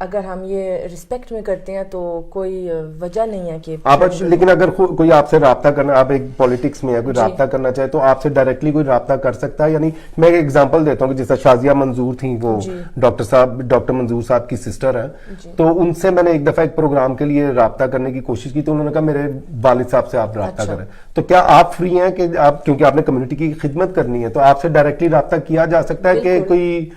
اگر ہم یہ رسپیکٹ میں کرتے ہیں تو کوئی وجہ نہیں ہے کہ آپ لیکن اگر کوئی آپ سے رابطہ کرنا, آپ ایک پالیٹکس میں ہے, کوئی رابطہ کرنا چاہے تو آپ سے ڈائریکٹلی کوئی رابطہ کر سکتا ہے. یعنی میں ایک ایگزامپل دیتا ہوں کہ جیسا شازیہ منظور تھیں, وہ ڈاکٹر منظور صاحب کی سسٹر ہیں, تو ان سے میں نے ایک دفعہ ایک پروگرام کے لیے رابطہ کرنے کی کوشش کی, تو انہوں نے کہا میرے والد صاحب سے آپ رابطہ کریں. تو کیا آپ فری ہیں کہ آپ, کیونکہ آپ نے کمیونٹی کی خدمت کرنی ہے, تو آپ سے ڈائریکٹلی رابطہ کیا جا سکتا ہے کہ کوئی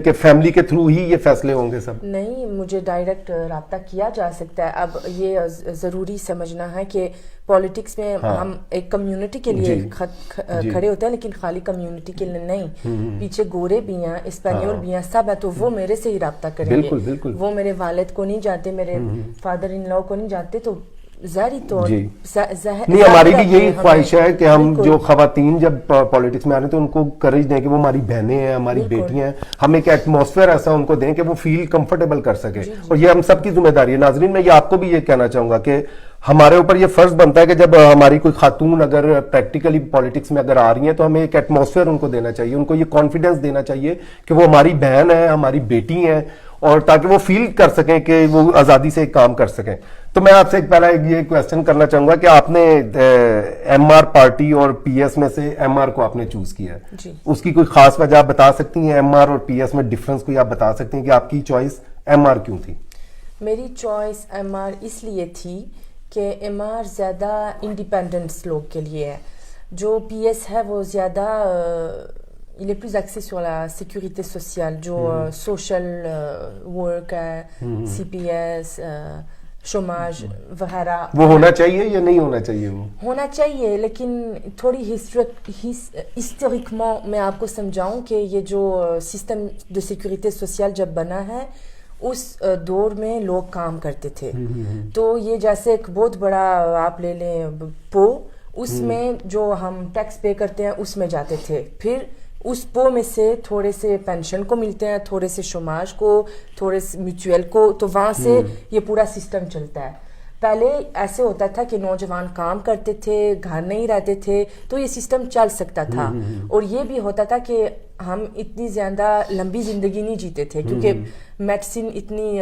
کہ فیملی کے تھرو ہی یہ فیصلے ہوں گے سب؟ نہیں, مجھے ڈائریکٹ رابطہ کیا جا سکتا ہے. اب یہ ضروری سمجھنا ہے کہ پالیٹکس میں ہم ایک کمیونٹی کے لیے کھڑے ہوتے ہیں, لیکن خالی کمیونٹی کے لیے نہیں, پیچھے گورے بھی ہیں, اسپینیول بھی ہیں, سب ہے, تو وہ میرے سے ہی رابطہ کریں گے. وہ میرے والد کو نہیں جاتے, میرے فادر ان لا کو نہیں جاتے, تو ظاہری طور نہیں, ہماری بھی یہی خواہش ہے کہ ہم جو خواتین جب پالیٹکس میں آ رہے ہیں تو ان کو کریج دیں کہ وہ ہماری بہنیں ہیں, ہماری بیٹیاں ہیں, ہم ایک ایٹماسفیئر ایسا ان کو دیں کہ وہ فیل کمفرٹیبل کر سکے, اور یہ ہم سب کی ذمہ داری ہے. ناظرین, میں یہ آپ کو بھی یہ کہنا چاہوں گا کہ ہمارے اوپر یہ فرض بنتا ہے کہ جب ہماری کوئی خاتون اگر پریکٹیکلی پالیٹکس میں اگر آ رہی ہیں تو ہمیں ایک ایٹماسفیئر ان کو دینا چاہیے, ان کو یہ کانفیڈنس دینا چاہیے کہ وہ ہماری بہن ہے, ہماری بیٹی ہیں, اور تاکہ وہ فیل کر سکیں کہ وہ آزادی سے کام کر سکیں. تو میں آپ سے ایک پہلا یہ کویسچن کرنا چاہوں گا کہ آپ نے ایم آر پارٹی اور پی ایس میں سے ایم آر کو آپ نے چوز کیا ہے, اس کی کوئی خاص وجہ آپ بتا سکتی ہیں؟ ایم آر اور پی ایس میں ڈفرنس کوئی آپ بتا سکتے ہیں کہ آپ کی چوائس ایم آر کیوں تھی؟ میری چوائس ایم آر اس لیے تھی کہ ایم آر زیادہ انڈیپینڈنس لوگ کے لیے ہے, جو پی ایس ہے وہ زیادہ il est plus axé sur la sécurité sociale, جو social work ہے, سی پی ایس, شوماج وغیرہ. وہ ہونا چاہیے یا نہیں ہونا چاہیے؟ وہ ہونا چاہیے, لیکن تھوڑی ہسٹوریکماں میں آپ کو سمجھاؤں کہ یہ جو سسٹم de sécurité sociale جب بنا ہے اس دور میں لوگ کام کرتے تھے, تو یہ جیسے ایک بہت بڑا آپ لے لیں پو, اس میں جو ہم ٹیکس پے کرتے ہیں اس میں جاتے تھے, پھر اس پو میں سے تھوڑے سے پینشن کو ملتے ہیں, تھوڑے سے شوماج کو, تھوڑے سے میوچوئل کو, تو وہاں سے یہ پورا سسٹم چلتا ہے. پہلے ایسے ہوتا تھا کہ نوجوان کام کرتے تھے, گھر نہیں رہتے تھے, تو یہ سسٹم چل سکتا تھا, اور یہ بھی ہوتا تھا کہ ہم اتنی زیادہ لمبی زندگی نہیں جیتے تھے, کیونکہ میڈیسن اتنی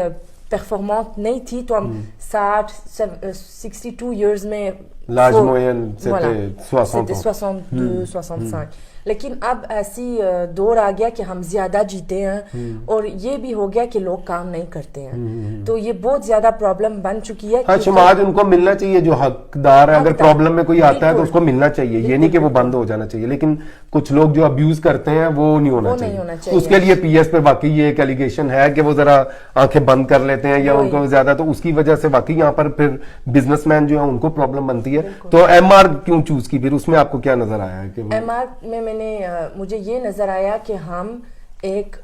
پرفارمانس نہیں تھی, تو ہم 62 ایئرز میں لاج موین 62-65. لیکن اب ایسی دور آ گیا کہ ہم زیادہ جیتے ہیں, اور یہ بھی ہو گیا کہ لوگ کام نہیں کرتے ہیں, تو یہ بہت زیادہ پرابلم بن چکی ہے. ہاں, سماج ان کو ملنا چاہیے, جو حقدار ہے, اگر پرابلم میں کوئی آتا ہے تو اس کو ملنا چاہیے, یہ نہیں کہ وہ بند ہو جانا چاہیے. لیکن کچھ لوگ جو ابیوز کرتے ہیں وہ نہیں ہونا چاہیے. اس کے لیے پی ایس پہ واقعی یہ ایک ایلیگیشن ہے کہ وہ ذرا آنکھیں بند کر لیتے ہیں یا ان کو زیادہ, تو اس کی وجہ سے واقعی یہاں پر پھر بزنس مین جو ہے ان کو پرابلم بنتی ہے. تو ایم آر کیوں چوز کی, پھر اس میں آپ کو کیا نظر آیا ہے؟ کہ ایم آر میں مجھے یہ نظر آیا کہ ہم ایک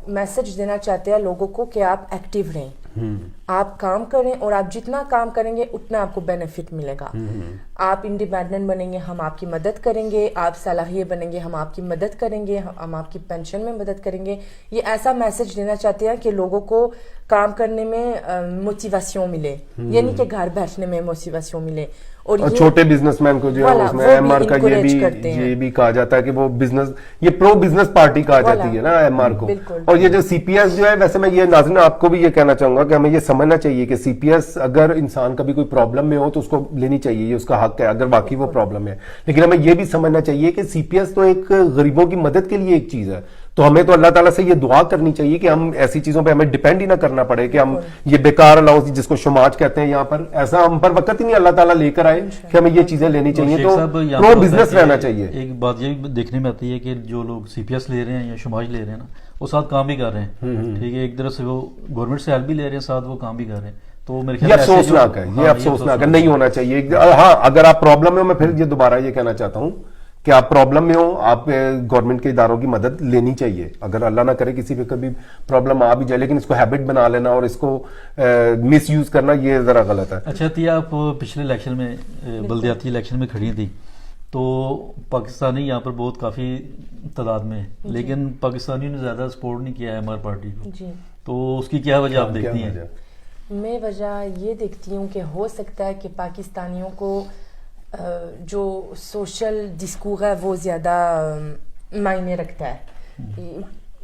میسج دینا چاہتے ہیں لوگوں کو کہ آپ ایکٹیو رہیں, آپ کام کریں, اور آپ جتنا کام کریں گے اتنا آپ کو بینیفٹ ملے گا. آپ انڈیپینڈنٹ بنیں گے, ہم آپ کی مدد کریں گے, آپ صلاحیت بنیں گے, ہم آپ کی مدد کریں گے, ہم آپ کی پینشن میں مدد کریں گے. یہ ایسا میسج دینا چاہتے ہیں کہ لوگوں کو کام کرنے میں موٹیویشن ملے, یعنی کہ گھر بیٹھنے میں موٹیویشن ملے. اور چھوٹے بزنس مین کو جو ہے اس میں ایم آر کا یہ بھی کہا جاتا ہے کہ وہ بزنس, یہ پرو بزنس پارٹی کہا جاتی ہے نا ایم آر کو. اور یہ جو سی پی ایس جو ہے, ویسے میں یہ ناظرین آپ کو بھی یہ کہنا چاہوں گا کہ ہمیں یہ سمجھنا چاہیے کہ سی پی ایس اگر انسان کبھی کوئی پرابلم میں ہو تو اس کو لینی چاہیے, یہ اس کا حق ہے اگر واقعی وہ پرابلم ہے. لیکن ہمیں یہ بھی سمجھنا چاہیے کہ سی پی ایس تو ایک غریبوں کی مدد کے لیے ایک چیز ہے, تو ہمیں تو اللہ تعالیٰ سے یہ دعا کرنی چاہیے کہ ہم ایسی چیزوں پہ ہمیں ڈیپینڈ ہی نہ کرنا پڑے کہ ہم یہ بیکار الاؤنس جس کو شماج کہتے ہیں یہاں پر, ایسا ہم پر وقت ہی نہیں اللہ تعالیٰ لے کر آئے کہ ہمیں یہ چیزیں لینی چاہیے. تو پرو بزنس رہنا چاہیے. ایک بات یہ بھی دیکھنے میں آتی ہے کہ جو لوگ سی پی ایس لے رہے ہیں یا شماج لے رہے ہیں نا, وہ ساتھ کام بھی کر رہے ہیں, ٹھیک ہے, ایک طرف سے وہ گورنمنٹ سے ہیلپ بھی لے رہے ہیں, ساتھ وہ کام بھی کر رہے ہیں. تو میرے خیال یہ افسوسناک ہے, یہ افسوسناک ہے, نہیں ہونا چاہیے. ہاں, اگر آپ پرابلم میں, میں پھر یہ دوبارہ یہ کہنا چاہتا ہوں کہ آپ پرابلم میں ہو, آپ گورنمنٹ کے اداروں کی مدد لینی چاہیے, اگر اللہ نہ کرے کسی پہ کبھی پرابلم آ بھی جائے, لیکن اس کو ہیبٹ بنا لینا اور اس کو مس یوز کرنا یہ ذرا غلط ہے. اچھا تیا, آپ پچھلے الیکشن میں بلدیاتی الیکشن میں کھڑی تھی, تو پاکستانی یہاں پر بہت کافی تعداد میں, لیکن پاکستانیوں نے زیادہ سپورٹ نہیں کیا ہے ایم آر پارٹی کو, تو اس کی کیا وجہ آپ دیکھتی ہیں؟ میں وجہ یہ دیکھتی ہوں کہ ہو سکتا ہے کہ پاکستانیوں کو جو سوشل ڈسکور ہے وہ زیادہ معنی رکھتا ہے.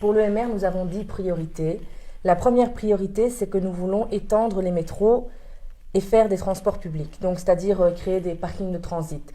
pour le MR, nous avons 10 priorités. La première priorité, c'est que nous voulons étendre les métros et faire des transports publics, donc c'est-à-dire créer des parkings de transit.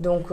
donc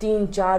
3, 4,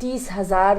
30,000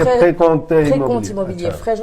précompte immobilier, frais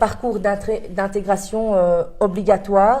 parcours d'intégration obligatoire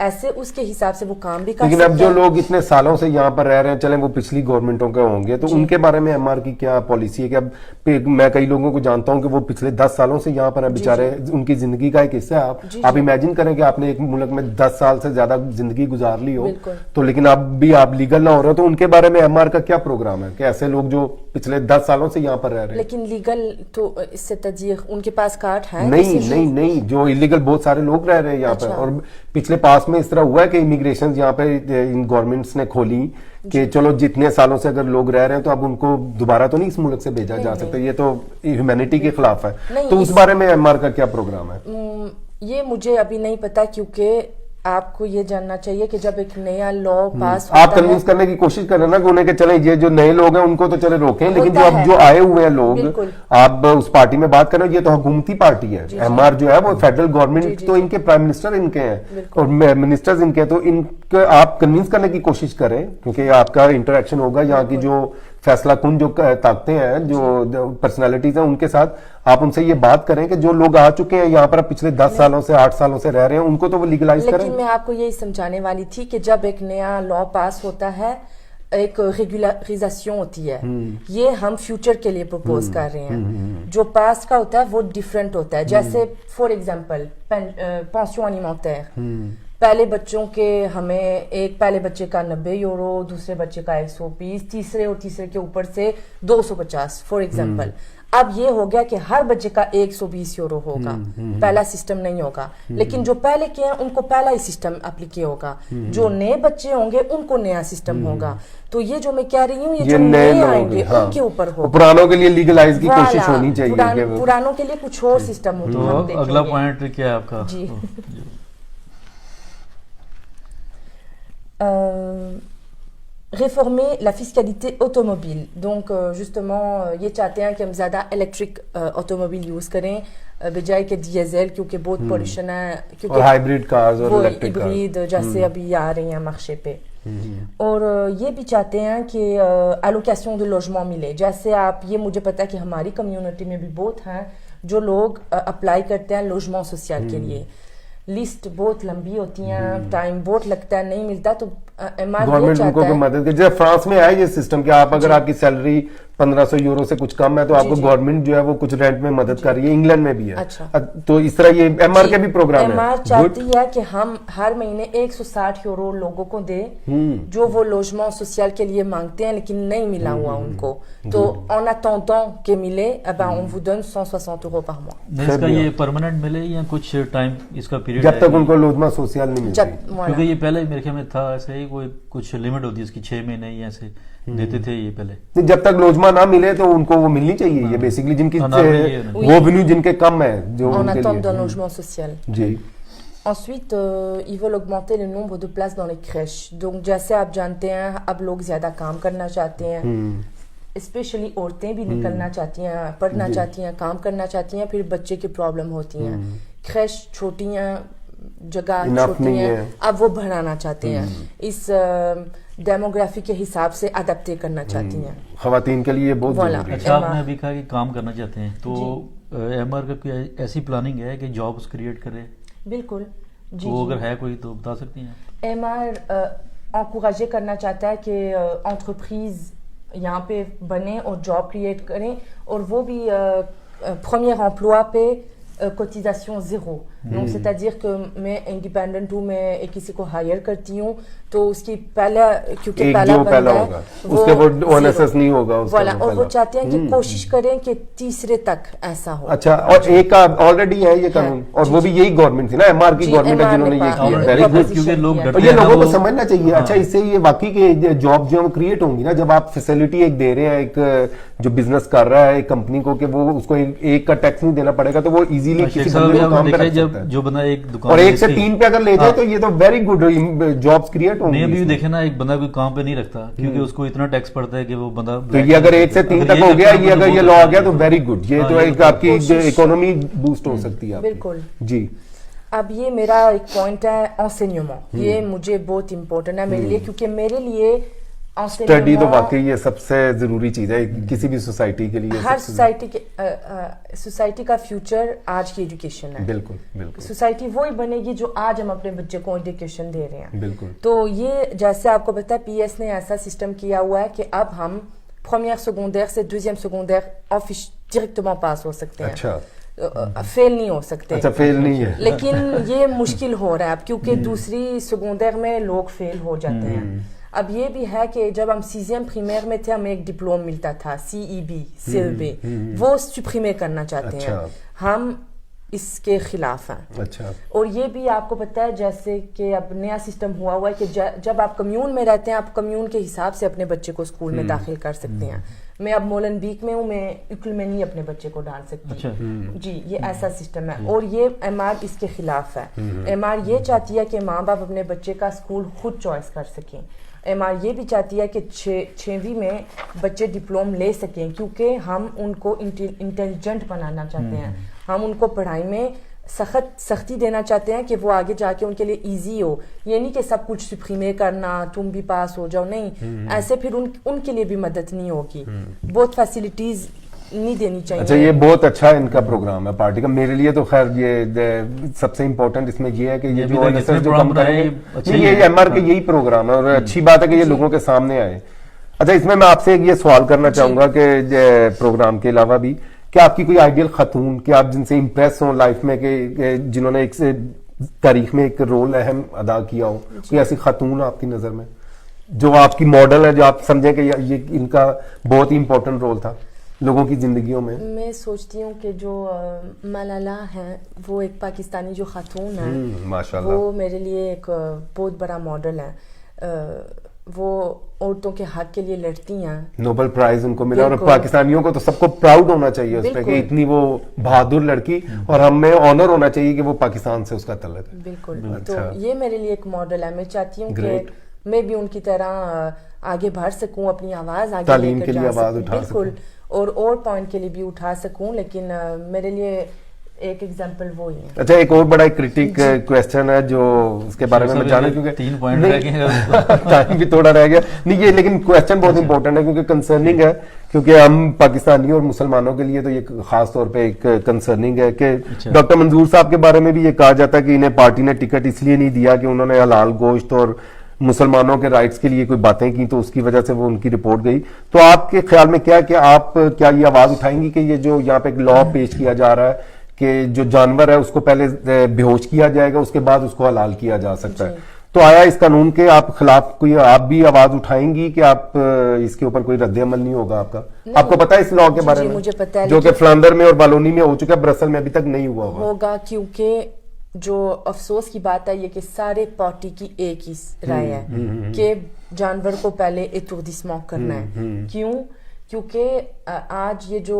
ایسے اس کے حساب سے وہ کام بھی کر لیکن سکتے اب جو ہیں. لوگ اتنے سالوں سے یہاں پر رہ رہے ہیں, چلیں وہ پچھلی گورنمنٹوں کے ہوں گے, تو ان کے بارے میں ایم آر کی کیا پالیسی ہے کہ اب میں کئی لوگوں کو جانتا ہوں کہ وہ پچھلے 10 سالوں سے یہاں پر ہیں بیچارے, ان کی زندگی کا ایک حصہ ہے. آپ امیجن کریں کہ آپ نے ایک ملک میں 10 سال سے زیادہ زندگی گزار لی ہو, تو لیکن اب بھی آپ لیگل نہ ہو رہے ہو, تو ان کے بارے میں ایم آر کا کیا پروگرام ہے کہ ایسے لوگ جو پچھلے 10 سالوں سے یہاں پر رہ رہے ہیں؟ لیکن لیگل تو اس سے تجزیہ ان کے پاس کارڈ ہے نہیں, جو الیگل بہت سارے لوگ رہ رہے ہیں یہاں پر, اور پچھلے پاس میں اس طرح ہوا ہے کہ امیگریشن یہاں پہ ان گورنمنٹس نے کھولی کہ چلو جتنے سالوں سے اگر لوگ رہ رہے ہیں تو اب ان کو دوبارہ تو نہیں اس ملک سے بھیجا جا سکتا, یہ تو ہیومینٹی کے خلاف ہے. تو اس بارے میں ایم آر کا کیا پروگرام ہے؟ یہ مجھے ابھی نہیں پتا, کیونکہ آپ کو یہ جاننا چاہیے کہ جب ایک نیا لا پاس آپ کنوینس کرنے کی کوشش کریں نا کہ انہیں کہ چلیں یہ جو نئے لوگ ہیں ان کو تو چلے روکیں, لیکن جو اب جو آئے ہوئے ہیں لوگ, آپ اس پارٹی میں بات کریں, یہ تو حکومتی پارٹی ہے. ایم آر جو ہے وہ فیڈرل گورنمنٹ, تو ان کے پرائم منسٹر ان کے ہیں اور منسٹرز ان کے ہیں, تو ان کو آپ کنوینس کرنے کی کوشش کریں, کیونکہ آپ کا انٹریکشن ہوگا یہاں کی جو فیصلہ کن جو طاقتیں ہیں, جو پرسنالٹیز ہیں, ان کے ساتھ آپ ان سے یہ بات کریں کہ جو لوگ آ چکے ہیں یہاں پر پچھلے 10 سالوں سے 8 سالوں سے رہ رہے ہیں, ان کو تو وہ لیگلائز کریں. لیکن میں آپ کو یہی سمجھانے والی تھی کہ جب ایک نیا لا پاس ہوتا ہے, ایک ریگولرائزیشن ہوتی ہے, یہ ہم فیوچر کے لیے پروپوز کر رہے ہیں. جو پاسٹ کا ہوتا ہے وہ ڈیفرنٹ ہوتا ہے. جیسے فار ایگزامپل پینشن ایلیمنٹیئر, پہلے بچوں کے ہمیں ایک پہلے بچے کا 90 یورو, دوسرے بچے کا 120, تیسرے اور تیسرے کے اوپر سے 250 فار ایگزامپل. اب یہ ہو گیا کہ ہر بچے کا 120 یورو ہوگا, پہلا سسٹم نہیں ہوگا. لیکن جو پہلے کے ہیں ان کو پہلا ہی سسٹم اپلیکے ہوگا, جو نئے بچے ہوں گے ان کو نیا سسٹم ہوگا. تو یہ جو میں کہہ رہی ہوں, یہ جو نئے آئیں گے ان کے اوپر ہوگا. پرانوں کے لیے لیگلائز کی کوشش ہونی چاہیے, پرانوں کے لیے کچھ اور سسٹم ہوگا. تو اگلا پوائنٹ کیا ہے آپ کا؟ جی, réformer la fiscalité automobile. Donc justement یہ چاہتے ہیں کہ ہم زیادہ الیکٹرک آٹوموبیل یوز کریں بجائے کہ ڈیزل, کیونکہ بہت پولوشن ہے, اور ہائیبریڈ کارز اور الیکٹرک ہائیبریڈ جیسے ابھی آ رہی ہیں مارشے پہ. اور یہ بھی چاہتے ہیں کہ allocation de logement ملے. جیسے آپ, یہ مجھے پتا ہے کہ ہماری کمیونٹی میں بھی بہت ہیں جو لوگ اپلائی کرتے ہیں لوجمنٹ سوشل کے لیے. لسٹ بہت لمبی ہوتی ہیں, ٹائم بہت لگتا ہے, نہیں ملتا. تو گورنمنٹ ان کو مدد کرے. جیسے فرانس میں ہے یہ سسٹم کہ آپ اگر آپ کی سیلری 1500 یورو سے کچھ کم ہے تو آپ کو گورنمنٹ جو ہے وہ کچھ رینٹ میں مدد کر رہی ہے. انگلینڈ میں بھی ہے. تو اس طرح یہ ایم آر کے بھی پروگرام ہے. ایم آر چاہتی ہے کہ ہم ہر مہینے 160 یورو لوگوں کو دیں جو وہ لوجمنٹ سوشل کے لیے مانگتے ہیں لیکن نہیں ملا ہوا ان کو. تو en attendant کہ ملے, on vous donne 160 euros par mois. اس کا یہ پرماننٹ ملے یا کچھ ٹائم اس کا پیریڈ جب تک ان کو لوجمنٹ سوشل نہیں ملتی, کیونکہ یہ پہلے میرے خیال میں تھا ایسے ہی, کوئی کچھ لمٹ ہوتی ہے اس کی 6 مہینے یا ایسے دیتے تھے یہ پہلے. جب تک لوجمہ نہ ملے تو ان کو وہ ملنی چاہیے. یہ بیسیکلی جن کی ریونیو جن کے کم ہے, جو en attente d'un logement social. جی. Ensuite, ils veulent augmenter le nombre de places dans les crèches. Donc جیسے آپ جانتے ہیں اب لوگ زیادہ کام کرنا چاہتے ہیں, اسپیشلی عورتیں بھی نکلنا چاہتی ہیں, پڑھنا چاہتی ہیں, کام کرنا چاہتی ہیں, پھر بچے کی پرابلم ہوتی ہیں. کریش چھوٹی ہیں, جگہ چھوٹی ہیں, اب وہ بڑھانا چاہتے ہیں, اس ڈیموگرافی کے حساب سے اڈاپٹ کرنا چاہتی ہیں. خواتین کے لیے بہت ضروری ہے. اچھا, آپ نے ابھی کہا کہ کام کرنا چاہتے ہیں, تو ایم آر کا کوئی ایسی پلاننگ ہے کہ جابس کریٹ کرے؟ بالکل جی. وہ اگر ہے کوئی تو بتا سکتی ہیں. ایم آر انکوراجے کرنا چاہتا ہے کہ انٹرپرائز یہاں پہ بنے اور جاب کریٹ کریں, اور وہ بھی پریمیئر ایمپلوا پہ کوٹیزاسیون زیرو. donc c'est-à-dire que میں انڈیپینڈنٹ ہوں, میں کسی کو ہائر کرتی ہوں تو اس کی پہلا, کیونکہ پہلا بندہ ہے اس کے وہ او ایس ایس نہیں ہوگا اس کا, اور وہ چاہتے ہیں کہ کوشش کریں کہ تیسرے تک ایسا ہو. اچھا, اور ایک آلریڈی ہے یہ قانون, اور وہ بھی یہی گورنمنٹ تھی نا, ایم آر کی گورنمنٹ ہے جنہوں نے یہ کیا. ویری گڈ, کیونکہ لوگ یہ لوگوں کو سمجھنا چاہیے. اچھا, اس سے یہ واقعی کہ جاب جو کریٹ ہوں گی نا, جب آپ فیسلٹی ایک دے رہے ہیں ایک جو بزنس کر رہا ہے ایک کمپنی کو, کہ وہ اس کو ایک کا ٹیکس نہیں دینا پڑے گا, تو وہ ایزیلی کسی بندے کو کام کر سکتا ہے. جو بندہ ایک دکان اور 1 سے 3 پہ اگر لے جائے تو یہ تو ویری گڈ جابس کریٹ ہوں گے. ابھی دیکھیں نا, ایک بندہ کوئی کام پہ نہیں رکھتا کیونکہ اس کو اتنا ٹیکس پڑتا ہے کہ وہ بندہ, تو یہ اگر 1 سے 3 تک ہو گیا, یہ اگر یہ لا آ گیا تو ویری گڈ, یہ تو ایک آپ کی اکانومی بوسٹ ہو سکتی ہے. بالکل جی. اب یہ میرا ایک پوائنٹ ہے انسینیومنٹ. یہ مجھے بہت امپورٹنٹ ہے میرے لیے, کیونکہ میرے لیے اسٹڈی تو واقعی یہ سب سے ضروری چیز ہے کسی بھی سوسائٹی کے لیے. ہر سوسائٹی کا فیوچر آج کی ایجوکیشن ہے. بالکل بالکل. سوسائٹی وہی بنے گی جو آج ہم اپنے بچے کو ایجوکیشن دے رہے ہیں. بالکل. تو یہ جیسے آپ کو پتا ہے پی ایس نے ایسا سسٹم کیا ہوا ہے کہ اب ہم پرومیئر سیکنڈیر سے دوسریم سیکنڈیر ڈائریکٹement پاس ہو سکتے ہیں. اچھا. فیل نہیں ہو سکتے. اچھا فیل نہیں ہے. لیکن یہ مشکل ہو رہا ہے اب کیونکہ دوسری سیکنڈیر میں لوگ فیل ہو جاتے ہیں. اب یہ بھی ہے کہ جب ہم سیزیم پریمیئر میں تھے ہمیں ایک ڈپلوم ملتا تھا CEB CEB وہ سپریمے کرنا چاہتے ہیں. ہم اس کے خلاف ہیں. اچھا. اور یہ بھی آپ کو پتہ ہے جیسے کہ اب نیا سسٹم ہوا ہے کہ جب آپ کمیون میں رہتے ہیں آپ کمیون کے حساب سے اپنے بچے کو اسکول میں داخل کر سکتے ہیں. میں اب مولنبیک میں ہوں میں اکل میں نہیں اپنے بچے کو ڈال سکتی. جی یہ ایسا سسٹم ہے. اور یہ MR اس کے خلاف ہے. MR یہ چاہتی ہے کہ ماں باپ اپنے بچے کا اسکول خود چوائس کر سکیں. MR یہ بھی چاہتی ہے کہ 6ویں میں بچے ڈپلوم لے سکیں کیونکہ ہم ان کو انٹیلیجنٹ بنانا چاہتے ہیں. ہم ان کو پڑھائی میں سختی دینا چاہتے ہیں کہ وہ آگے جا کے ان کے لیے ایزی ہو. یہ نہیں کہ سب کچھ سپریمے کرنا تم بھی پاس ہو جاؤ, نہیں ایسے پھر ان کے لیے بھی مدد نہیں ہوگی. بہت فیسلٹیز نہیں دینی چاہیے. اچھا یہ بہت اچھا ان کا پروگرام ہے پارٹی کا. میرے لیے تو خیر یہ سب سے امپورٹنٹ اس میں یہ ہے کہ یہ جو کم کریں گے یہ MR کا یہی پروگرام ہے اور اچھی بات ہے کہ یہ لوگوں کے سامنے آئے. اچھا اس میں آپ سے یہ سوال کرنا چاہوں گا کہ پروگرام کے علاوہ بھی کہ آپ کی کوئی آئیڈیل خاتون کہ آپ جن سے امپریس ہوں لائف میں کہ جنہوں نے ایک تاریخ میں ایک رول اہم ادا کیا ہو, کوئی ایسی خاتون آپ کی نظر میں جو آپ کی ماڈل ہے جو آپ سمجھیں کہ یہ ان کا بہت ہی امپورٹنٹ رول تھا لوگوں کی زندگیوں میں؟ میں سوچتی ہوں کہ جو ملالہ ہیں وہ ایک پاکستانی جو خاتون ہے ماشاءاللہ وہ میرے لیے ایک بہت بڑا ماڈل ہے. وہ عورتوں کے حق کے لیے لڑتی ہیں. نوبل پرائز ان کو ملا اور پاکستانیوں کو تو سب کو پراؤڈ ہونا چاہیے اس پہ کہ اتنی وہ بہادر لڑکی اور ہمیں آنر ہونا چاہیے کہ وہ پاکستان سے اس کا تعلق ہے. بالکل. تو یہ میرے لیے ایک ماڈل ہے. میں چاہتی ہوں کہ میں بھی ان کی طرح آگے بڑھ سکوں, اپنی آواز آگے تعلیم کے لیے آواز اٹھا سکوں اور پوائنٹ کے لیے بھی اٹھا سکوں. لیکن میرے لیے ایک ایگزامپل وہی ہے. اچھا ایک اور بڑا کریٹک کویسچن ہے جو اس کے بارے میں جانا کیونکہ 3 پوائنٹ رہ گئے ٹائم بھی تھوڑا رہ گیا نہیں یہ لیکن کویسچن بہت امپورٹنٹ ہے کیونکہ کنسرننگ ہے کیونکہ ہم پاکستانیوں اور مسلمانوں کے لیے تو یہ خاص طور پہ ایک کنسرننگ ہے کہ ڈاکٹر منظور صاحب کے بارے میں بھی یہ کہا جاتا ہے کہ انہیں پارٹی نے ٹکٹ اس لیے نہیں دیا کہ انہوں نے حلال گوشت اور مسلمانوں کے رائٹس کے لیے کوئی باتیں کی تو اس کی وجہ سے وہ ان کی رپورٹ گئی. تو آپ کے خیال میں کیا کہ آپ کیا یہ آواز اٹھائیں گی کہ یہ جو یہاں پہ ایک لا پیش کیا جا رہا ہے کہ جو جانور ہے اس کو پہلے بے ہوش کیا جائے گا اس کے بعد اس کو حلال کیا جا سکتا ہے, تو آیا اس قانون کے آپ خلاف کوئی آپ بھی آواز اٹھائیں گی کہ آپ اس کے اوپر کوئی رد عمل نہیں ہوگا آپ کا؟ آپ کو پتا ہے اس لا کے بارے میں مجھے پتا ہے جو کہ فلانڈر میں اور والونی میں ہو چکا ہے, برسل میں ابھی تک نہیں ہوا ہوگا کیونکہ جو افسوس کی بات ہے یہ کہ سارے پارٹی کی ایک ہی رائے ہے کہ جانور کو پہلے ایتوردیسمنٹ کرنا ہے. کیوں؟ کیونکہ آج یہ جو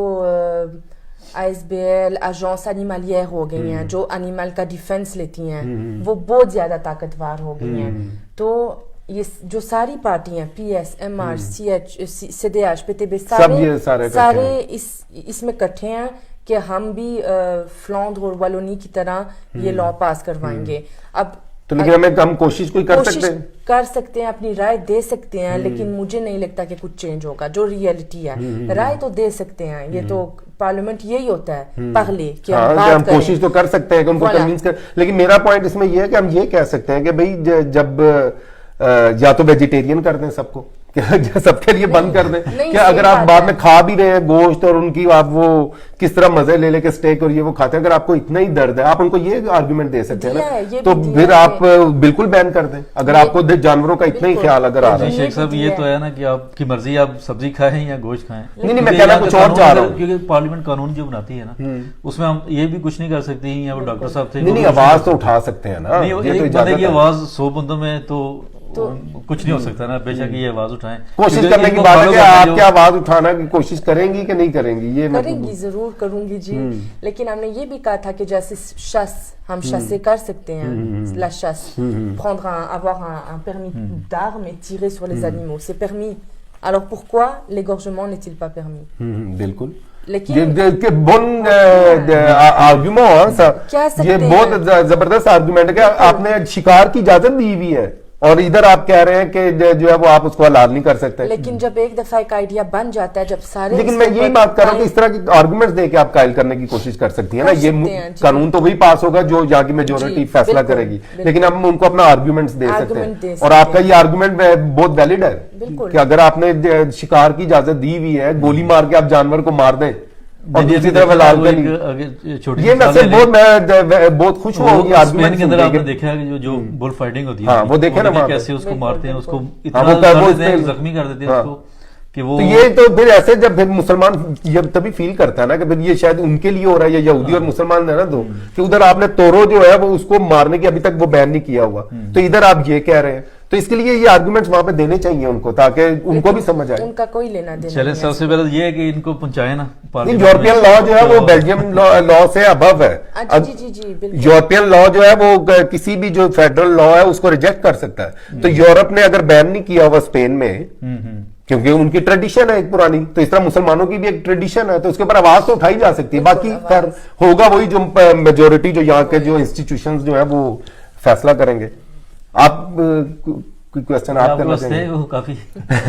ASBL ایجنس انیمالیئر ہو گئی ہیں جو انیمل کا ڈیفنس لیتی ہیں وہ بہت زیادہ طاقتور ہو گئی ہیں. تو یہ جو ساری پارٹی ہیں PS MR CH CDH PTB سارے اس میں کٹھے ہیں کہ ہم بھی فلانڈ اور والونی کی طرح یہ لا پاس کروائیں گے. اب تو لیکن ہم کوشش کوئی کر سکتے ہیں, اپنی رائے دے سکتے ہیں, لیکن مجھے نہیں لگتا کہ کچھ چینج ہوگا. جو ریئلٹی ہے رائے تو دے سکتے ہیں, یہ تو پارلیمنٹ یہی ہوتا ہے پہلے کہ ہم کوشش تو کر سکتے ہیں کہ ان کو کنوینس کر. لیکن میرا پوائنٹ اس میں یہ ہے کہ ہم یہ کہہ سکتے ہیں کہ بھئی جب یا تو ویجیٹیرین کر دیں سب کو سب کے لیے بند کر دیں کہ اگر آپ بعد میں کھا بھی رہے ہیں گوشت اور ان کی آپ وہ کس طرح مزے لے لے کے اسٹیک اور یہ وہ کھاتے ہیں, اگر آپ کو اتنا ہی درد ہے آپ ان کو یہ آرگومنٹ دے سکتے ہیں نا, تو پھر آپ بالکل بین کر دیں اگر آپ کو جانوروں کا اتنا ہی خیال اگر آ رہا ہے. شیخ صاحب یہ تو ہے نا کہ آپ کی مرضی آپ سبزی کھائیں یا گوشت کھائیں. نہیں میں کہنا کچھ اور چاہ رہا ہوں کیونکہ پارلیمنٹ قانون جو بناتی ہے نا اس میں ہم یہ بھی کچھ نہیں کر سکتے یا وہ ڈاکٹر صاحب تھے نہیں آواز تو اٹھا سکتے ہیں نا. یہ آواز 100 بندوں میں تو کچھ نہیں ہو سکتا نا, بے شک یہ آواز اٹھائیں. کوشش کرنے کی بات ہے کہ آپ کیا آواز اٹھانا کی کوشش کریں گی کہ نہیں کریں گی؟ یہ کریں گی, ضرور کروں گی جی. لیکن ہم نے یہ بھی کہا تھا کہ جیسے ہم chasser کر سکتے ہیں, la chasse, avoir un permis d'armes et tirer sur les animaux, c'est permis. Alors pourquoi l'égorgement n'est-il pas permis? بالکل. لیکن بن آرگومنٹ یہ بہت زبردست آرگومنٹ ہے کہ آپ نے شکار کی اجازت دی ہوئی ہے اور ادھر آپ کہہ رہے ہیں کہ جو ہے وہ آپ اس کو حلال نہیں کر سکتے. لیکن جب ایک دفعہ ایک آئیڈیا بن جاتا ہے, جب سارے, لیکن میں یہی بات کر رہا ہوں کہ اس طرح کے آرگومنٹس دے کے آپ قائل کرنے کی کوشش کر سکتی ہیں نا. یہ قانون تو وہی پاس ہوگا جو یہاں کی میجورٹی فیصلہ کرے گی, لیکن ہم ان کو اپنا آرگومنٹس دے سکتے ہیں. اور آپ کا یہ آرگومنٹ بہت ویلڈ ہے کہ اگر آپ نے شکار کی اجازت دی ہوئی ہے, گولی مار کے آپ جانور کو مار دیں اور دوسری طرف حلال کا نہیں, یہ مسئلہ بہت خوش ہوں گی. اسپین کے اندر آپ نے دیکھا ہے جو بل فائٹنگ ہوتی ہے, وہ دیکھیں نا کیسے اس کو مارتے ہیں, اس کو اتنا زخمی کر دیتے ہیں اس کو کہ وہ. تو یہ تو پھر ایسے جب پھر مسلمان جب تبھی فیل کرتا ہے نا کہ پھر یہ شاید ان کے لیے ہو رہا ہے, یا یہودی اور مسلمان ہے نا دو, کہ ادھر آپ نے تورو جو ہے وہ اس کو مارنے کی ابھی تک وہ بین نہیں کیا ہوا, تو ادھر آپ یہ کہہ رہے ہیں. تو اس کے لیے یہ آرگومنٹس وہاں پہ دینے چاہیے ان کو, تاکہ ان کو بھی سمجھ آئے. ان کا کوئی لینا دینا. چلیں سب سے پہلے یہ ہے کہ ان کو پہنچائے نا. یورپین لا جو ہے وہ بیلجیم لا سے ابو ہے. یورپین لا جو ہے وہ کسی بھی جو فیڈرل لا ہے اس کو ریجیکٹ کر سکتا ہے. تو یورپ نے اگر بین نہیں کیا ہوا اسپین میں, کیونکہ ان کی ٹریڈیشن ہے ایک پرانی, تو اس طرح مسلمانوں کی بھی ایک ٹریڈیشن ہے, تو اس کے اوپر آواز تو اٹھائی جا سکتی ہے. باقی خیر ہوگا وہی جو میجورٹی جو یہاں کے جو انسٹیٹیوشنز جو ہے وہ فیصلہ کریں گے. آپ کوئی کوشچن آپ کرنا چاہیں گے؟ کافی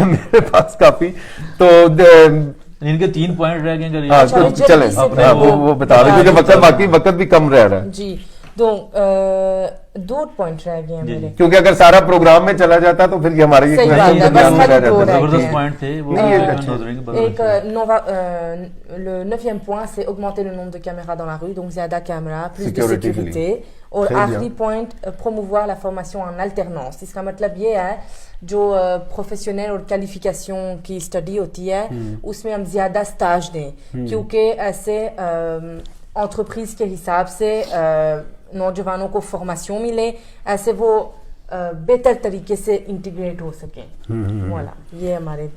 میرے پاس کافی. تو ان کے 3 پوائنٹ رہ گئے, چلیں وہ بتا رہے کیونکہ باقی وقت بھی کم رہ رہا ہے. جی 2 پوائنٹ رہ گئے ہیں میرے, کیونکہ اگر سارا پروگرام میں چلا جاتا تو پھر ہمارے یہ زبردست پوائنٹ تھے. ایک le 9e point c'est augmenter le nombre de caméras dans la rue, donc زیادہ کیمرہ, plus de sécurité. اور آخری point promouvoir la formation en alternance. اس کا مطلب یہ ہے جو پروفیشنل اور کوالیفیکیشن کی اسٹڈی ہوتی ہے اس میں ہم زیادہ سٹاج دیں, کیونکہ ایسے انٹرپرائز کے حساب سے نوجوانوں کو فارمیشن ملے, ایسے وہ بہتر طریقے سے انٹیگریٹ ہو سکیں. والا یہ ہمارے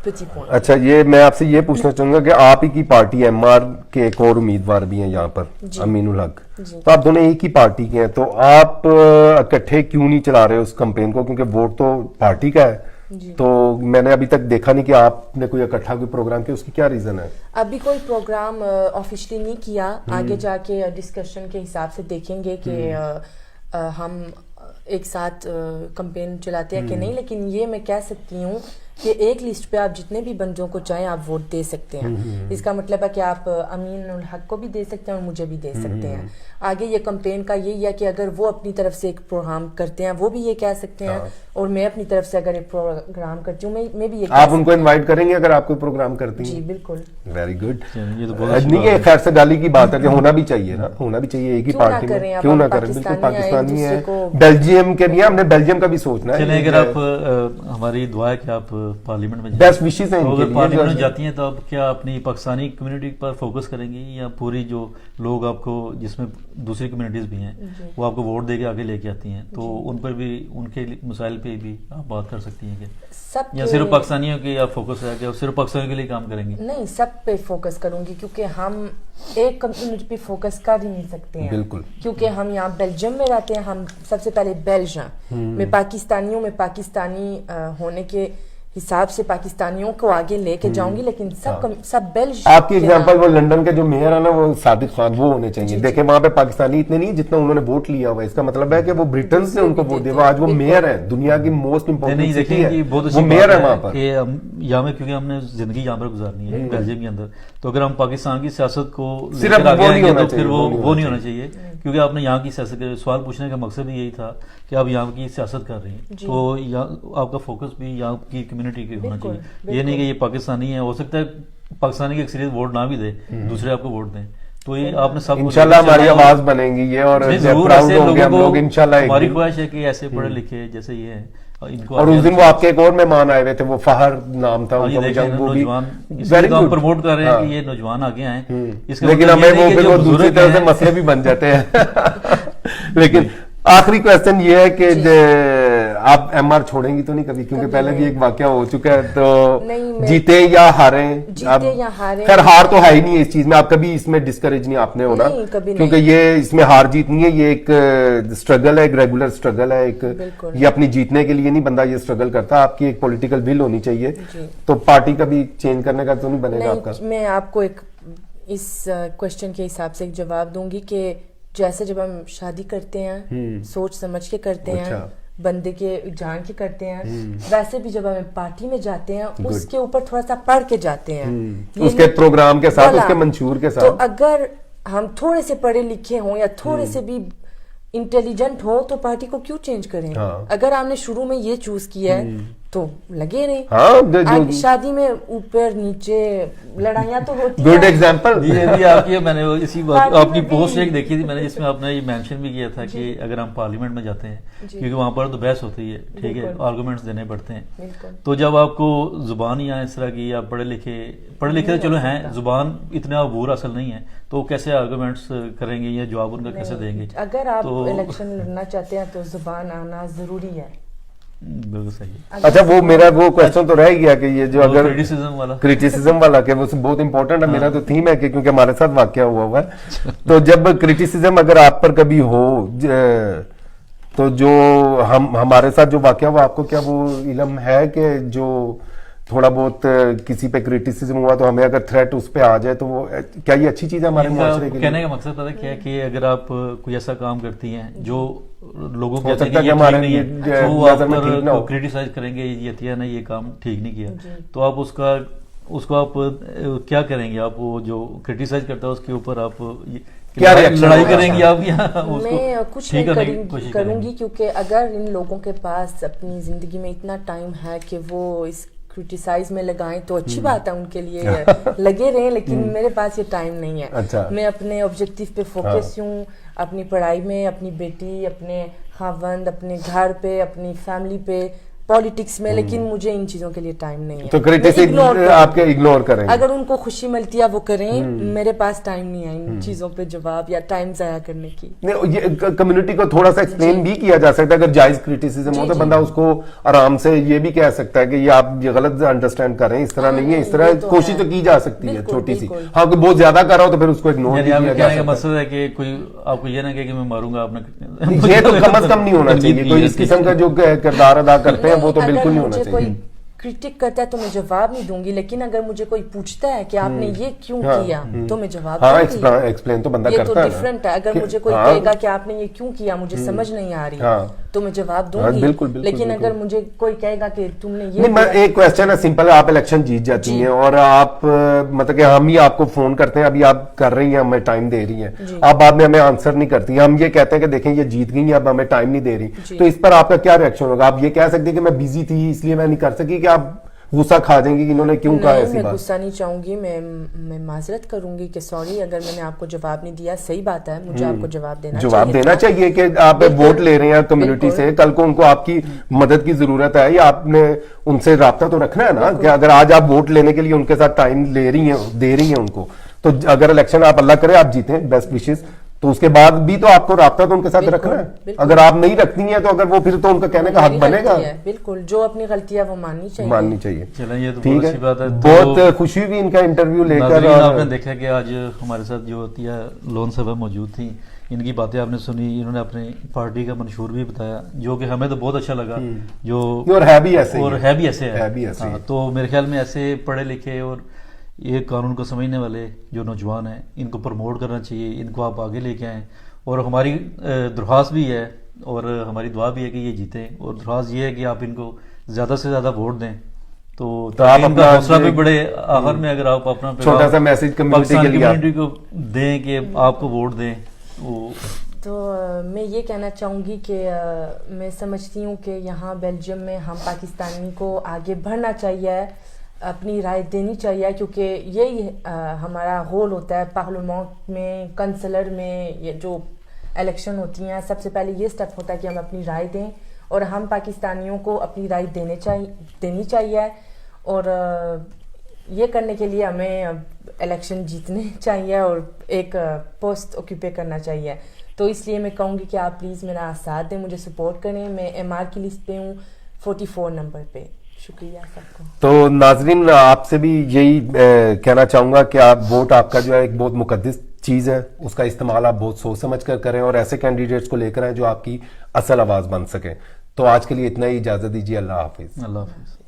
اچھا, یہ میں آپ سے یہ پوچھنا چاہوں گا کہ آپ ہی کی پارٹی ایم آر کے ایک اور امیدوار بھی ہیں یہاں پر, امین الحق, تو آپ دونوں ایک ہی پارٹی کے ہیں, تو آپ اکٹھے کیوں نہیں چلا رہے اس کمپین کو, کیونکہ ووٹ تو پارٹی کا ہے. تو میں نے ابھی تک دیکھا نہیں کہ آپ نے کوئی اکٹھا کوئی پروگرام کیا, اس کی کیا ریزن ہے؟ ابھی کوئی پروگرام آفیشلی نہیں کیا, آگے جا کے ڈسکشن کے حساب سے دیکھیں گے کہ ہم ایک ساتھ کمپین چلاتے ہیں کہ نہیں. لیکن یہ میں کہہ سکتی ہوں کہ ایک لسٹ پہ آپ جتنے بھی بندوں کو چاہیں آپ ووٹ دے سکتے ہیں. اس کا مطلب ہے کہ آپ امین الحق کو بھی دے سکتے ہیں اور مجھے بھی دے سکتے ہیں. آگے یہ کمپین کا یہی ہے کہ اگر وہ اپنی طرف سے ایک پروگرام کرتے ہیں وہ بھی یہ کہہ سکتے ہیں, اور میں اپنی طرف سے اگر ایک پروگرام کرتی ہوں میں بھی یہ. آپ ان کو انوائٹ کریں گے اگر آپ کوئی پروگرام کرتی ہیں؟ جی بالکل. Very good. نہیں, یہ خیر سے ڈالی کی بات ہے کہ ہونا بھی چاہیے نا, ہونا بھی چاہیے ایک ہی پارٹی میں, کیوں نہ کریں. بالکل پاکستانی ہے, بیلجیم کے بھی, ہم نے بیلجیم کا بھی سوچنا ہے. چلیں اگر آپ ہماری دعا ہے کہ آپ پارلیمنٹ میں بیسٹ وشز ہیں, اگر پارلیمنٹ میں جاتی ہیں تو آپ کیا اپنی پاکستانی کمیونٹی پر فوکس کریں گی, یا پوری جو لوگ آپ کو جس میں دوسری کمیونٹیز بھی ہیں وہ آپ کو ووٹ دے کے آگے لے کے آتی ہیں, تو ان پر بھی ان کے مسائل پہ بھی آپ بات کر سکتی ہیں کہ یا صرف پاکستانیوں کی آپ فوکس ہے کہ صرف پاکستانیوں کے لیے کام کریں گی؟ نہیں, سب پہ فوکس کروں گی, کیونکہ ہم ایک کمیونٹی پہ فوکس کر ہی نہیں سکتے ہیں. بالکل, کیونکہ ہم یہاں بیلجیم میں رہتے ہیں, ہم سب سے پہلے بیلج ہیں. میں پاکستانیوں میں پاکستانی ہونے کے حساب سے پاکستانیوں کو آگے لے کے جاؤں گی, لیکن سب بیلج. آپ کی ایگزامپل وہ لندن کے جو میئر ہے نا وہ صادق خان, وہ ہونے چاہیے. دیکھیں وہاں پہ پاکستانی اتنے نہیں جتنا انہوں نے ووٹ لیا ہوا, اس کا مطلب ہے کہ وہ برٹن سے ان کو ووٹ دیا, آج وہ میئر ہے, دنیا کی موسٹ امپورٹنٹ سٹی ہے, وہ میئر ہے وہاں پر. یہاں میں کیونکہ ہم نے زندگی یہاں پر گزارنی ہے بیلجیم کے اندر, تو اگر ہم پاکستان کی سیاست کو صرف آگے آئیں گے تو پھر وہ نہیں ہونا چاہیے, کیونکہ آپ نے یہاں کی سیاست کے سوال پوچھنے کا مقصد بھی یہی تھا کہ آپ یہاں کی سیاست کر رہے ہیں, تو آپ کا فوکس بھی یہاں کی کمیونٹی کی ہونا چاہیے. یہ نہیں کہ یہ پاکستانی ہے, ہو سکتا ہے پاکستانی کی اکثریت ووٹ نہ بھی دے, دوسرے آپ کو ووٹ دیں, تو یہ آپ نے سب انشاءاللہ ہماری آواز بنے گی یہ, اور پراؤڈ ہوں گے ہم لوگ انشاءاللہ. ہماری خواہش ہے کہ ایسے پڑھے لکھے جیسے یہ ہیں. اور اس دن وہ آپ کے ایک اور مہمان آئے ہوئے تھے, وہ فہر نام تھا ان کا, نوجوان ہم پروموٹ کر رہے ہیں کہ یہ نوجوان آگے آئیں, لیکن ہمیں وہ پھر دوسری طرح سے مسئلے بھی بن جاتے ہیں. لیکن آخری کوشچن یہ ہے کہ آپ ایم آر چھوڑیں گی تو نہیں کبھی, کیونکہ پہلے بھی ایک واقعہ ہو چکا ہے, تو جیتے یا ہاریں, خیر ہار تو ہے ہی نہیں اس چیز میں, آپ کبھی اس میں ڈسکریج نہیں آپ نے ہونا, کیونکہ یہ اس میں ہار جیت نہیں ہے, یہ ایک اسٹرگل ہے, ایک ریگولر اسٹرگل ہے, ایک یہ اپنی جیتنے کے لیے نہیں بندہ یہ اسٹرگل کرتا, آپ کی ایک پولیٹیکل ول ہونی چاہیے. تو پارٹی کا بھی چینج کرنے کا تو نہیں بنے گا آپ کا؟ میں آپ کو ایک اس کوشچن کے حساب سے ایک جواب دوں گی کہ جیسے جب ہم شادی کرتے ہیں سوچ سمجھ کے کرتے ہیں, بندے کے جان کے کرتے ہیں، ویسے بھی جب ہمیں پارٹی میں جاتے ہیں اس کے اوپر تھوڑا سا پڑھ کے جاتے ہیں، اس کے پروگرام کے ساتھ، اس کے منشور کے ساتھ. تو اگر ہم تھوڑے سے پڑھے لکھے ہوں یا تھوڑے سے بھی انٹیلیجنٹ ہو تو پارٹی کو کیوں چینج کریں؟ اگر آپ نے شروع میں یہ چوز کیا ہے تو لگے رہے. شادی میں اوپر نیچے لڑائیاں تو ہوتی ہیں. گڈ ایگزامپل جی آپ کی میں نے اسی بات آپ کی پوسٹ ایک دیکھی تھی میں نے، جس میں آپ نے یہ مینشن بھی کیا تھا کہ اگر ہم پارلیمنٹ میں جاتے ہیں کیونکہ وہاں پر تو بحث ہوتی ہے، ٹھیک ہے، آرگومنٹس دینے پڑتے ہیں، تو جب آپ کو زبان ہی اس طرح کی، آپ پڑھے لکھے تو چلو ہیں، زبان اتنا عبور اصل نہیں ہے، تو کیسے آرگومنٹس کریں گے یا جواب ان کا کیسے دیں گے؟ اگر آپ الیکشن لڑنا چاہتے ہیں تو زبان آنا ضروری ہے. بالکل صحیح. اچھا وہ میرا وہ کوشچن تو رہ گیا کہ یہ جو اگر کریٹیسزم والا کہ وہ بہت امپورٹنٹ ہے، میرا تو تھیم ہے کہ کیونکہ ہمارے ساتھ واقعہ ہوا ہے، تو جب کریٹیسزم اگر آپ پر کبھی ہو تو جو ہمارے ساتھ جو واقعہ ہوا، آپ کو کیا وہ علم ہے کہ جو تھوڑا بہت کسی پہ کریٹیسزم ہوا تو ہمیں اگر تھریٹ اس پہ آ جائے تو وہ کیا یہ اچھی چیز ہے ہمارے معاشرے کے لیے؟ کہنے کا مقصد پتہ کیا ہے کہ اگر آپ کوئی ایسا کام کرتی ہیں جو لوگوں ہو سکتا ہے کہ ہمارے نظر میں ٹھیک نہ ہو، کریٹیسائز کریں گے یہ عطیہ نے یہ کام ٹھیک نہیں کیا، تو آپ اس کو آپ کیا کریں گے؟ آپ وہ جو کریٹیسائز کرتا ہے اس کے اوپر آپ کیا لڑائی کریں گے؟ آپ میں کچھ نہیں کروں گی، کیونکہ اگر ان لوگوں کے پاس اپنی زندگی میں اتنا ٹائم ہے کہ وہ اس کرٹیسائز میں لگائیں تو اچھی بات ہے ان کے لیے، لگے رہیں، لیکن میرے پاس یہ ٹائم نہیں ہے. میں اپنے آبجیکٹیو پہ فوکس ہوں، اپنی پڑھائی میں، اپنی بیٹی، اپنے خاوند، اپنے گھر پہ، اپنی فیملی پہ، پالیٹکس میں، لیکن مجھے ان چیزوں کے لیے ٹائم نہیں ہے. تو کریٹیسزم آپ کے اگنور کریں، اگر ان کو خوشی ملتی ہے وہ کریں، میرے پاس ٹائم نہیں ہے ان چیزوں پہ جواب یا ٹائم ضائع کرنے کی. یہ کمیونٹی کو تھوڑا سا ایکسپلین بھی کیا جا سکتا ہے، اگر جائز کریٹیسزم ہو تو بندہ اس کو آرام سے یہ بھی کہہ سکتا ہے کہ یہ آپ یہ غلط انڈرسٹینڈ کر رہے ہیں، اس طرح نہیں ہے، اس طرح کوشش تو کی جا سکتی ہے چھوٹی سی. ہاں کوئی بہت زیادہ کر رہا ہو تو پھر اس کو اگنور کیا جا سکتا ہے. مقصد ہے کہ کوئی آپ کو یہ نہ کہے کہ میں ماروں گا آپ نے، یہ تو کم از کم نہیں ہونا چاہیے. کوئی اس قسم کا جو کردار ادا کرتے ہیں وہ تو بالکل نہیں ہونا چاہیے. کوئی کرٹک کرتا ہے تو میں جواب نہیں دوں گی، لیکن اگر مجھے کوئی پوچھتا ہے کہ آپ نے یہ کیوں کیا تو میں جواب دوں گی. ایکسپلین تو بندہ یہ کرتا تو ہے، ڈیفرنٹ ہے. اگر مجھے کوئی کہے گا کہ آپ نے یہ کیوں کیا، مجھے سمجھ نہیں آ رہی تو میں جواب دوں گی. لیکن اگر مجھے کوئی کہے گا کہ تم نے یہ، ایک کوشچن ہے سمپل ہے، آپ الیکشن جیت جاتی ہیں اور آپ مطلب کہ ہم ہی آپ کو فون کرتے ہیں، ابھی آپ کر رہی ہیں، ہمیں ٹائم دے رہی ہیں، آپ بعد میں ہمیں آنسر نہیں کرتی، ہم یہ کہتے ہیں کہ دیکھیں یہ جیت گئی ہیں، اب ہمیں ٹائم نہیں دے رہی، تو اس پر آپ کا کیا ریئیکشن ہوگا؟ آپ یہ کہہ سکتے ہیں کہ میں بزی تھی اس لیے میں نہیں کر سکی، کہ آپ غصہ کھا جائیں گی کہ انہوں نے کیوں کہا ایسی بات؟ میں غصہ نہیں چاہوں گی، میں معذرت کروں گی کہ سوری اگر میں نے آپ کو جواب نہیں دیا. صحیح بات ہے، مجھے آپ کو جواب دینا چاہیے کہ آپ ووٹ لے رہے ہیں کمیونٹی سے، کل کو ان کو آپ کی مدد کی ضرورت ہے، یا آپ نے ان سے رابطہ تو رکھنا ہے نا، کہ اگر آج آپ ووٹ لینے کے لیے ان کے ساتھ ٹائم دے رہی ہیں ان کو، تو اگر الیکشن آپ اللہ کرے آپ جیتے، بیسٹ وشز، تو اس کے بعد بھی تو آپ کو رابطہ تو ان کے ساتھ رکھنا ہے. اگر آپ نہیں رکھتی ہیں تو اگر وہ پھر تو ان کا کہنے کا حق بنے گا. بالکل، جو اپنی غلطی ہے وہ ماننی چاہیے. ٹھیک ہے، بہت خوشی ہوئی ان کا انٹرویو لے کر. آپ نے دیکھا کہ آج ہمارے ساتھ جو عطیہ لون صاحبہ موجود تھیں، ان کی باتیں آپ نے سنی، انہوں نے اپنی پارٹی کا منشور بھی بتایا، جو کہ ہمیں تو بہت اچھا لگا، اور ہے بھی ایسے ہے. تو میرے خیال میں ایسے پڑھے لکھے اور یہ قانون کو سمجھنے والے جو نوجوان ہیں، ان کو پروموٹ کرنا چاہیے، ان کو آپ آگے لے کے آئیں. اور ہماری درخواست بھی ہے اور ہماری دعا بھی ہے کہ یہ جیتیں، اور درخواست یہ ہے کہ آپ ان کو زیادہ سے زیادہ ووٹ دیں، تو آپ ان کا حوصلہ بھی بڑھے. آخر میں اگر آپ اپنا چھوٹا سا میسج کمیونٹی کو دیں کہ آپ کو ووٹ دیں. تو میں یہ کہنا چاہوں گی کہ میں سمجھتی ہوں کہ یہاں بیلجیم میں ہم پاکستانی کو آگے بڑھنا چاہیے، اپنی رائے دینی چاہیے، کیونکہ یہی ہمارا گول ہوتا ہے. پارلیمان میں، کنسلر میں، یہ جو الیکشن ہوتی ہیں، سب سے پہلے یہ سٹیپ ہوتا ہے کہ ہم اپنی رائے دیں، اور ہم پاکستانیوں کو اپنی رائے دینی چاہیے. اور یہ کرنے کے لیے ہمیں الیکشن جیتنے چاہیے اور ایک پوسٹ آکیوپائی کرنا چاہیے. تو اس لیے میں کہوں گی کہ آپ پلیز میرا ساتھ دیں، مجھے سپورٹ کریں. میں ایم آر کی لسٹ پہ ہوں، 44 نمبر پہ. شکریہ سب کو. تو ناظرین آپ سے بھی یہی کہنا چاہوں گا کہ آپ ووٹ آپ کا جو ہے ایک بہت مقدس چیز ہے، اس کا استعمال آپ بہت سوچ سمجھ کر کریں اور ایسے کینڈیڈیٹس کو لے کر آئیں جو آپ کی اصل آواز بن سکیں. تو آج کے لیے اتنا ہی، اجازت دیجیے. اللہ حافظ. اللہ حافظ.